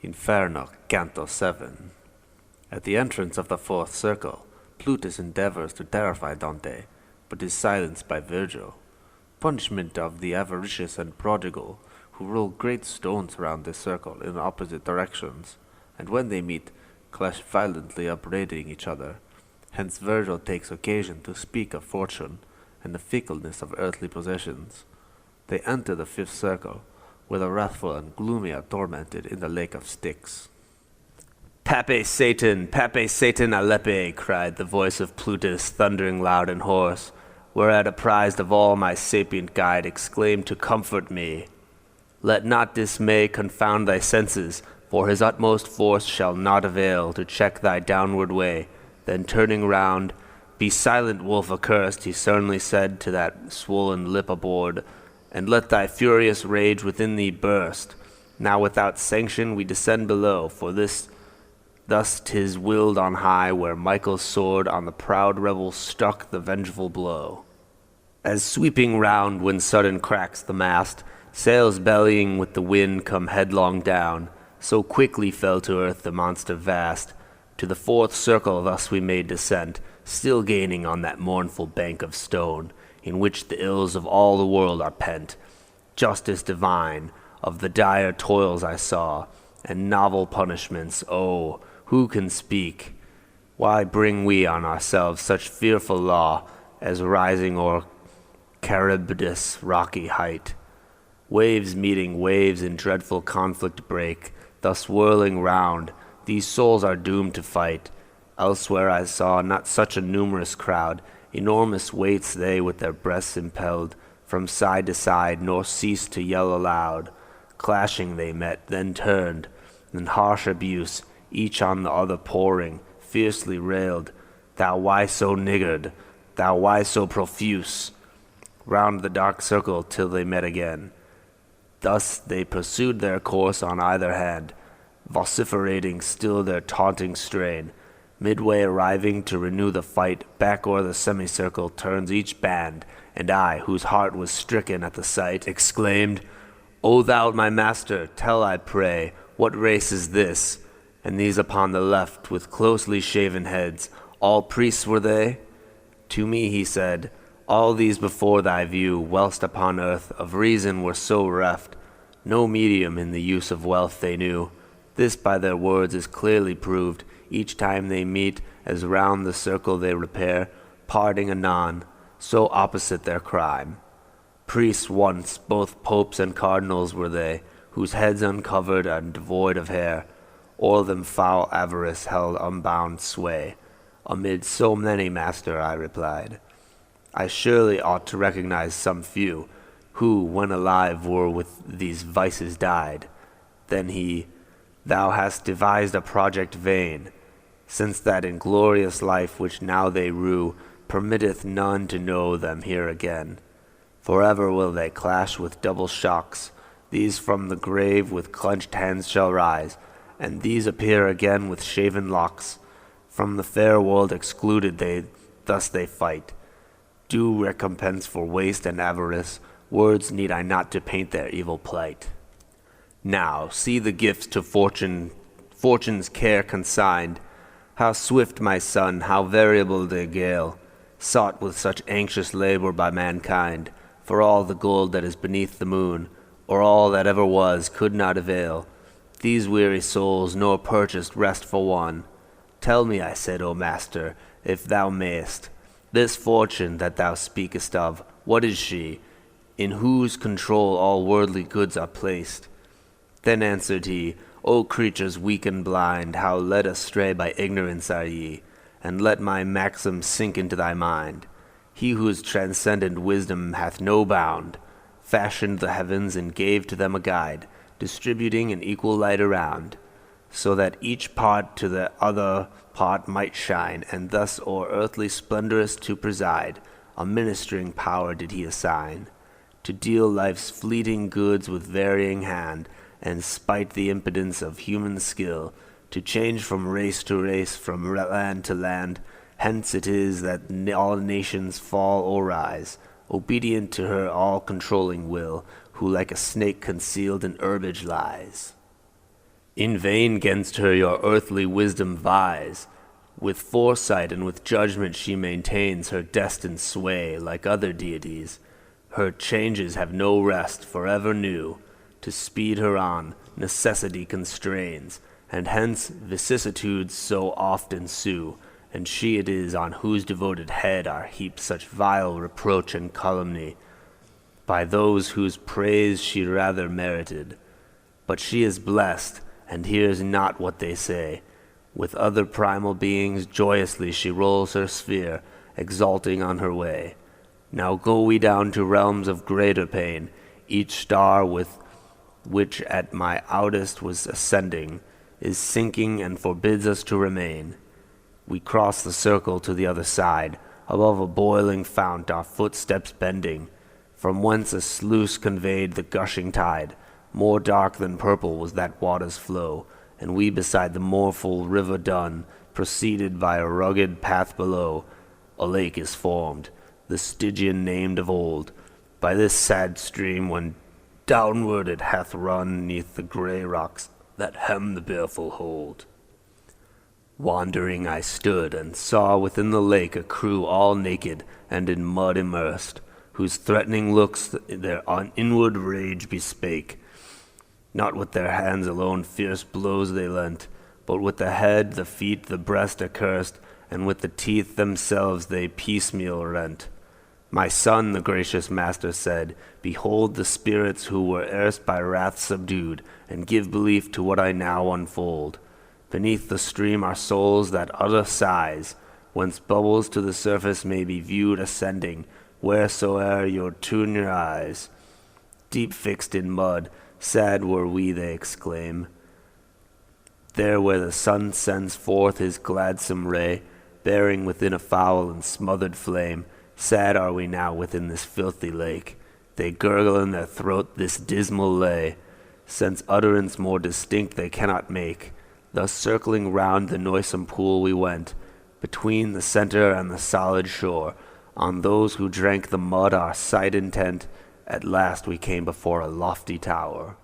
Inferno, Canto 7. At the entrance of the fourth circle, Plutus endeavors to terrify Dante, but is silenced by Virgil. Punishment of the avaricious and prodigal, who roll great stones around this circle in opposite directions, and when they meet, clash violently, upbraiding each other. Hence Virgil takes occasion to speak of fortune, and the fickleness of earthly possessions. They enter the fifth circle, where the wrathful and gloomy are tormented in the lake of Styx. Pape Satan, Alepe, cried the voice of Plutus, thundering loud and hoarse, whereat apprised of all my sapient guide exclaimed to comfort me. Let not dismay confound thy senses, for his utmost force shall not avail to check thy downward way. Then turning round, be silent, wolf accursed, he sternly said to that swollen lip aboard, and let thy furious rage within thee burst. Now without sanction we descend below, for thus 'tis willed on high, where Michael's sword on the proud rebel struck the vengeful blow. As sweeping round when sudden cracks the mast, sails bellying with the wind come headlong down, so quickly fell to earth the monster vast. To the fourth circle thus we made descent, still gaining on that mournful bank of stone, in which the ills of all the world are pent. Justice divine of the dire toils I saw, and novel punishments, oh, who can speak? Why bring we on ourselves such fearful law, as rising o'er Charybdis' rocky height? Waves meeting waves in dreadful conflict break, thus whirling round, these souls are doomed to fight. Elsewhere I saw not such a numerous crowd, enormous weights they with their breasts impelled, from side to side, nor ceased to yell aloud. Clashing they met, then turned, and harsh abuse, each on the other pouring, fiercely railed, Thou why so niggard? Thou why so profuse? Round the dark circle till they met again. Thus they pursued their course on either hand, vociferating still their taunting strain. Midway arriving to renew the fight, back o'er the semicircle turns each band, and I, whose heart was stricken at the sight, exclaimed, O thou my master, tell, I pray, what race is this? And these upon the left, with closely shaven heads, all priests were they? To me he said, All these before thy view, whilst upon earth of reason were so reft, no medium in the use of wealth they knew. This by their words is clearly proved, each time they meet, as round the circle they repair, parting anon, so opposite their crime. Priests once, both popes and cardinals were they, whose heads uncovered and devoid of hair, o'er them foul avarice held unbound sway. Amid so many, master, I replied, I surely ought to recognize some few, who, when alive, were with these vices died. Then he, Thou hast devised a project vain, since that inglorious life which now they rue permitteth none to know them here again. Forever will they clash with double shocks. These from the grave with clenched hands shall rise, and these appear again with shaven locks. From the fair world excluded thus they fight. Due recompense for waste and avarice, words need I not to paint their evil plight. Now see the gifts to fortune's care consigned. How swift, my son, how variable the gale, sought with such anxious labor by mankind, for all the gold that is beneath the moon, or all that ever was, could not avail. These weary souls nor purchased rest for one. Tell me, I said, O master, if thou mayest, this fortune that thou speakest of, what is she, in whose control all worldly goods are placed? Then answered he, O creatures weak and blind, how led astray by ignorance are ye, and let my maxim sink into thy mind. He whose transcendent wisdom hath no bound, fashioned the heavens and gave to them a guide, distributing an equal light around, so that each part to the other part might shine, and thus o'er earthly splendors to preside, a ministering power did he assign, to deal life's fleeting goods with varying hand, and spite the impotence of human skill, to change from race to race, from land to land. Hence it is that all nations fall or rise, obedient to her all-controlling will, who like a snake concealed in herbage lies. In vain 'gainst her your earthly wisdom vies. With foresight and with judgment she maintains her destined sway like other deities. Her changes have no rest, forever new. To speed her on, necessity constrains, and hence vicissitudes so oft ensue. And she it is on whose devoted head are heaped such vile reproach and calumny, by those whose praise she rather merited. But she is blessed, and hears not what they say. With other primal beings joyously she rolls her sphere, exulting on her way. Now go we down to realms of greater pain, each star with which at my outest was ascending, is sinking and forbids us to remain. We cross the circle to the other side, above a boiling fount our footsteps bending, from whence a sluice conveyed the gushing tide. More dark than purple was that water's flow, and we beside the mournful river dun, proceeded by a rugged path below. A lake is formed, the Stygian named of old, by this sad stream when downward it hath run neath the grey rocks that hem the baleful hold. Wandering I stood, and saw within the lake a crew all naked and in mud immersed, whose threatening looks their inward rage bespake. Not with their hands alone fierce blows they lent, but with the head, the feet, the breast accursed, and with the teeth themselves they piecemeal rent. My son, the gracious master said, behold the spirits who were erst by wrath subdued, and give belief to what I now unfold. Beneath the stream are souls that utter sighs, whence bubbles to the surface may be viewed ascending, wheresoe'er you turn your eyes. Deep fixed in mud, sad were we, they exclaim. There where the sun sends forth his gladsome ray, bearing within a foul and smothered flame, sad are we now within this filthy lake. They gurgle in their throat this dismal lay, since utterance more distinct they cannot make. Thus circling round the noisome pool we went, between the centre and the solid shore. On those who drank the mud our sight intent, at last we came before a lofty tower.